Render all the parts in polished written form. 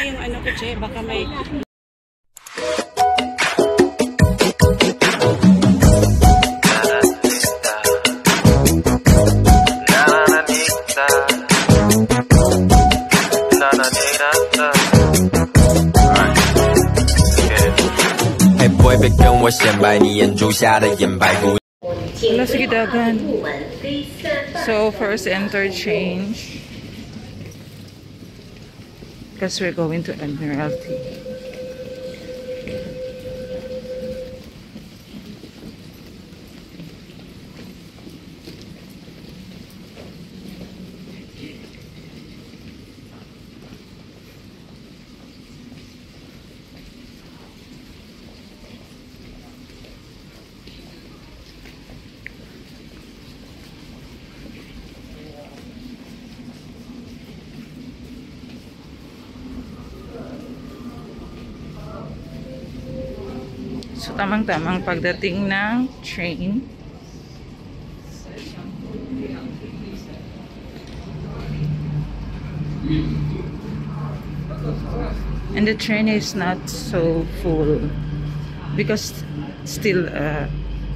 yung ano ko, Che. Baka may... Wala sa Gidagan. So, first interchange. Because we're going to Admiralty. So, tamang-tamang pagdating ng train. And the train is not so full because still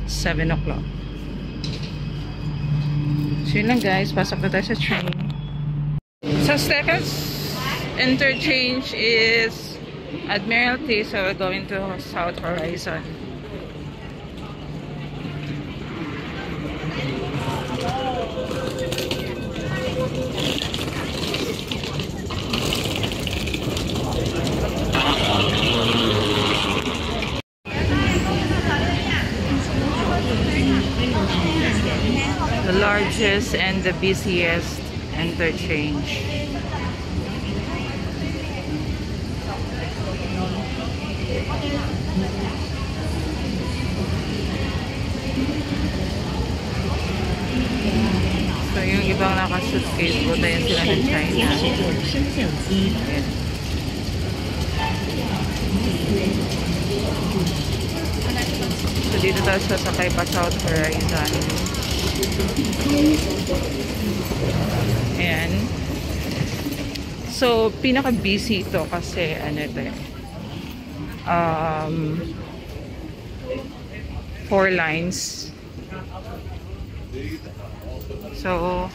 7 o'clock. So, yun lang guys. Pasok na tayo sa train. So, second interchange is Admiralty, so we're going to South Horizon. The largest and the busiest interchange. So, yung ibang naka-suitcase po, tayo sila ng China. Ayan. So, dito tayo sasakay pa South Horizon. Ayan. So, pinaka-busy ito kasi, ano ito eh, 4 lines. So,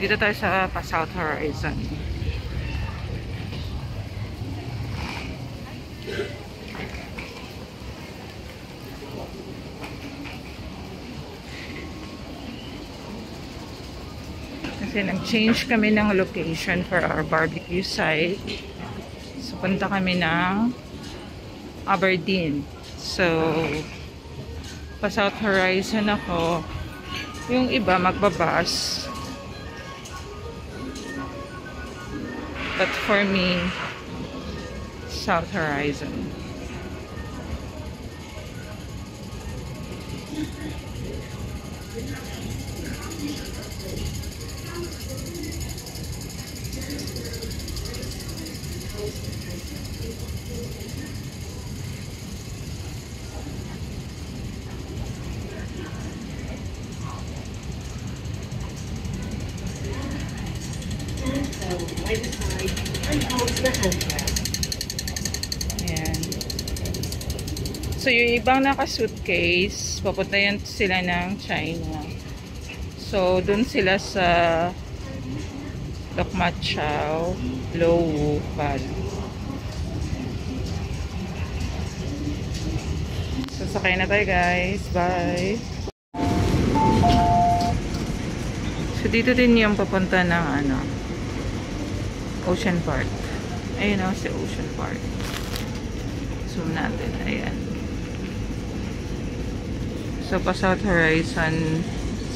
dito tayo sa South Horizon. Kasi nag-change kami ng location for our barbecue site. So, punta kami ng Aberdeen. So, pa South Horizon ako. Yung iba magbabas. But for me, South Horizon. Ayan. So, yung ibang naka-suitcase, papunta yan sila ng China. So, dun sila sa Lok Ma Chau, Lo Wu, Bal. So, sakay na tayo guys. Bye! So, dito din yung papunta ng ano, Ocean Park. Ayun o, si Ocean Park. Zoom natin. Ayan. So, pa South Horizon,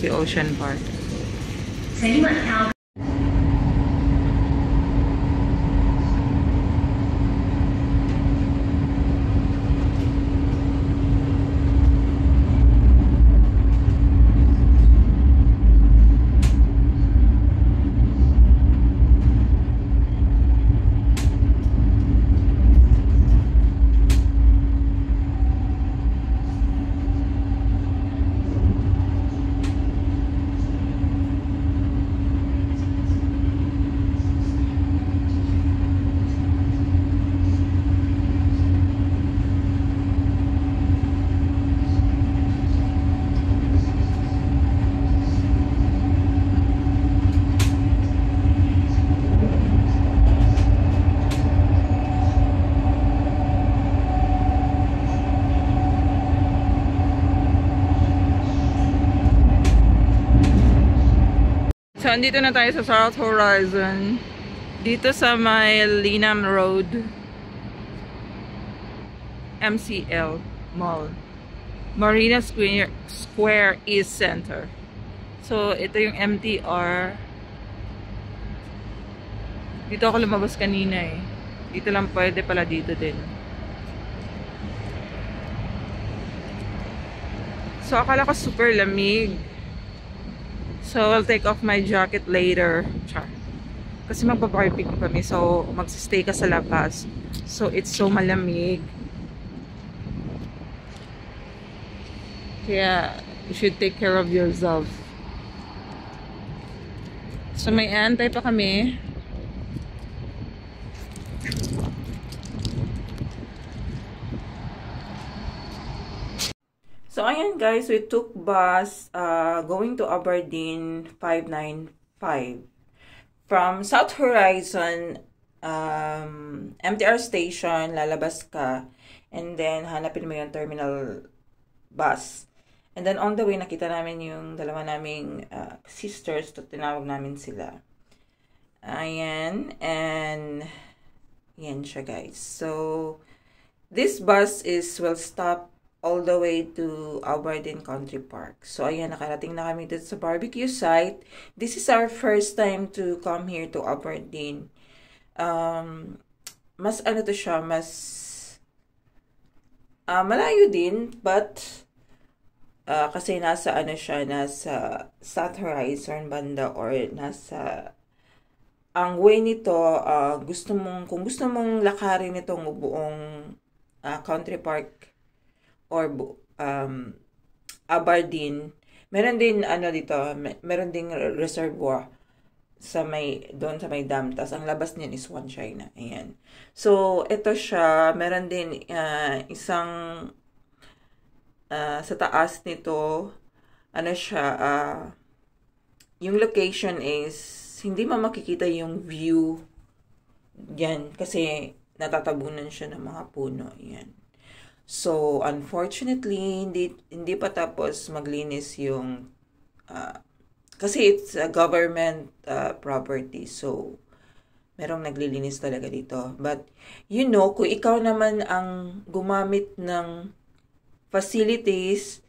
si Ocean Park. So, andito na tayo sa South Horizon. Dito sa may Linam Road. MCL Mall. Marina Square East Center. So, ito yung MTR. Dito ako lumabas kanina eh. Dito lang pwede pala dito din. So, akala ko super lamig. So, I'll take off my jacket later. Char. Kasi magpa-barbecue kami. So, magsistay ka sa labas. So, it's so malamig. Kaya, you should take care of yourself. So, may antay pa kami. So, ayan guys, we took bus going to Aberdeen 595. From South Horizon MTR station, lalabas ka. And then, hanapin mo yung terminal bus. And then, on the way, nakita namin yung dalawa naming sisters. So, tinawag namin sila. Ayan. And, yan siya guys. So, this bus will stop all the way to Aberdeen Country Park. So, ayan, nakarating na kami dito sa barbecue site. This is our first time to come here to Aberdeen. Mas ano to siya, mas malayo din, but kasi nasa ano siya, nasa South Horizon banda or nasa ang way nito, kung gusto mong lakarin itong buong country park or Aberdeen, meron din ano dito, meron ding reservoir sa doon sa may dam. Tapos ang labas niyan is One China. Ayan. So, ito siya, meron din isang sa taas nito, ano siya, yung location is hindi makikita yung view yan kasi natatabunan siya ng mga puno. Ayan. So, unfortunately, hindi pa tapos maglinis yung, kasi it's a government property. So, merong naglilinis talaga dito. But, you know, kung ikaw naman ang gumamit ng facilities,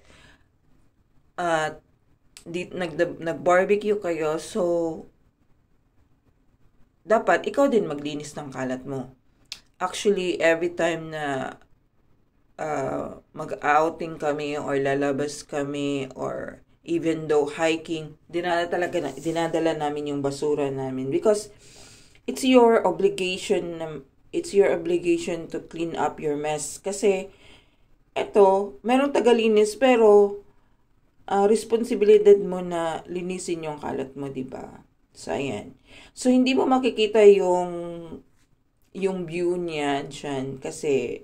nag-barbecue kayo, so, dapat ikaw din maglinis ng kalat mo. Actually, every time na mag-outing kami or lalabas kami or even though hiking, dinadala namin yung basura namin because it's your obligation to clean up your mess kasi eto, merong tagalinis pero responsibilidad mo na linisin yung kalat mo, diba? So, ayan. So, hindi mo makikita yung view niya dyan kasi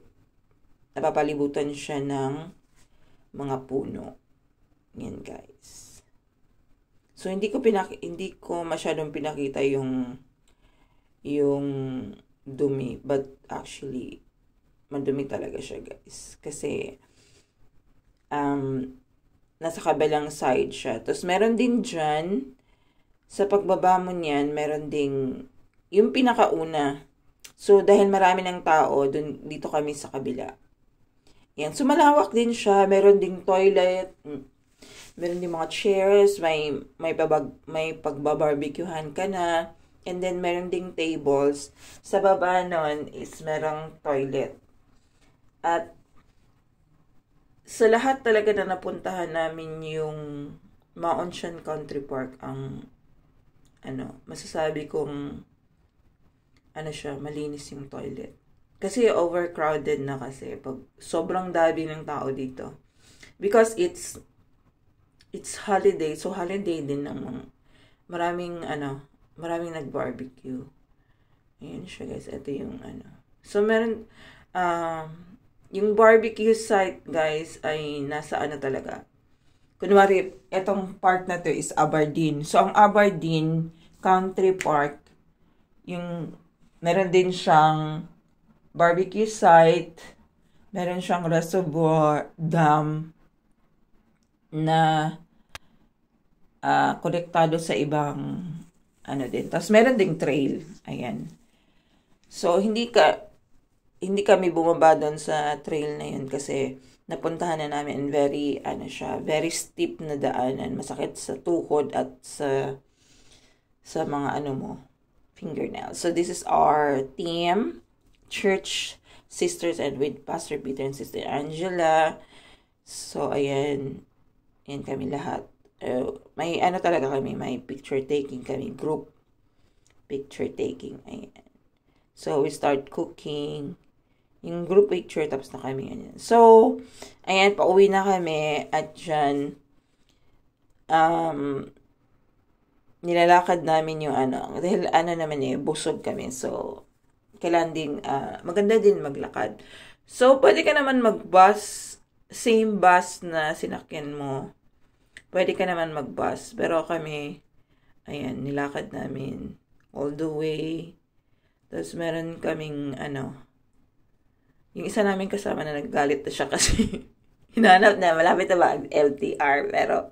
napapalibutan siya ng mga puno. Yan, guys. So, hindi ko masyadong pinakita yung dumi. But, actually, madumi talaga siya, guys. Kasi, nasa kabilang side siya. Tapos, meron din dyan, sa pagbaba mo niyan, meron ding, yung pinakauna. So, dahil marami ng tao, dito kami sa kabila. Yan. So, malawak din siya. Meron ding toilet. Meron ding mga chairs. May pagbabarbecuehan ka na. And then, meron ding tables. Sa baba nun is merong toilet. At sa lahat talaga na napuntahan namin yung Maonshan Country Park ang masasabi kong siya, malinis yung toilet. Kasi overcrowded na kasi. Pag sobrang dami ng tao dito. Because it's holiday. So, holiday din ng maraming nag-barbecue. Ayan siya, guys. Ito yung So, meron, yung barbecue site, guys, ay nasa talaga. Kunwari, etong part na to is Aberdeen. So, ang Aberdeen Country Park, meron din siyang barbecue site, meron siyang reservoir, dam, na konektado sa ibang ano din. Tapos meron ding trail. Ayan. So, hindi kami bumaba doon sa trail na yun kasi napuntahan na namin very steep na daanan. Masakit sa tuhod at sa mga fingernails. So, this is our team, church sisters, and with Pastor Peter and Sister Angela. So, ayan kami lahat. May talaga kami, may picture taking kami, group picture taking. Ayan. So, we start cooking. Yung group picture, tapos na kami. Ayan. So, ayan, pauwi na kami. At dyan, nilalakad namin yung dahil naman busog kami. So, kailangan din, maganda din maglakad. So, pwede ka naman mag-bus, same bus na sinakyan mo. Pwede ka naman mag-bus. Pero kami, ayan, nilakad namin all the way. Tapos meron kaming yung isa namin kasama na naggalit na siya kasi hinanap na malapit na ba ang LTR, pero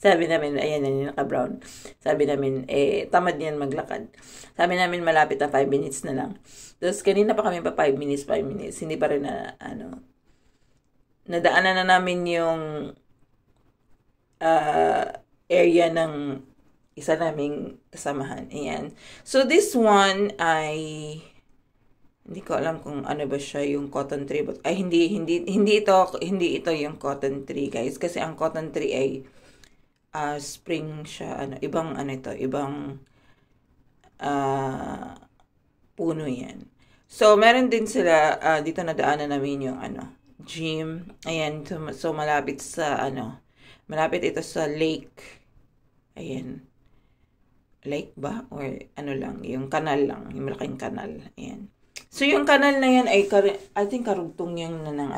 sabi namin, ayan na naka-brown. Sabi namin, tamad niyan maglakad. Sabi namin malapit na 5 minutes na lang. Tapos kanina pa kami pa 5 minutes. Hindi pa rin na nadaanan na namin yung area ng isa naming kasamahan. Ayan. So, this one ay hindi ko alam kung ano ba siya yung cotton tree. But, hindi ito yung cotton tree, guys. Kasi ang cotton tree ay spring siya. Ibang puno yan. So, meron din sila, dito nadaanan namin yung gym. Ayan. So, malapit malapit ito sa lake. Ayan. Lake ba? Or yung kanal lang. Yung malaking kanal. Ayan. So, yung kanal na yan ay, I think karugtong yan na ng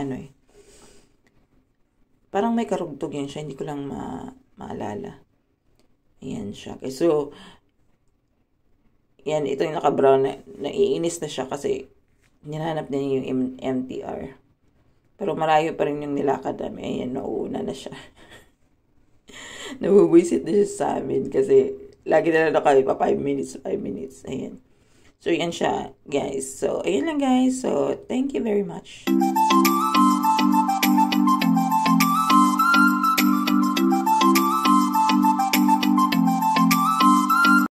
Parang may karugtong yan siya. Hindi ko lang maalala. Ayan siya. Okay, so, yan. Ito yung naka-brown na naiinis na siya kasi nilahanap niya yung MTR. Pero malayo pa rin yung nilakad namin. Ayan, nauuna na siya. Nabubuisit na siya sa amin kasi lagi na lang kami pa 5 minutes. Ayan. So, yan siya, guys. So, ayan lang, guys. So, thank you very much.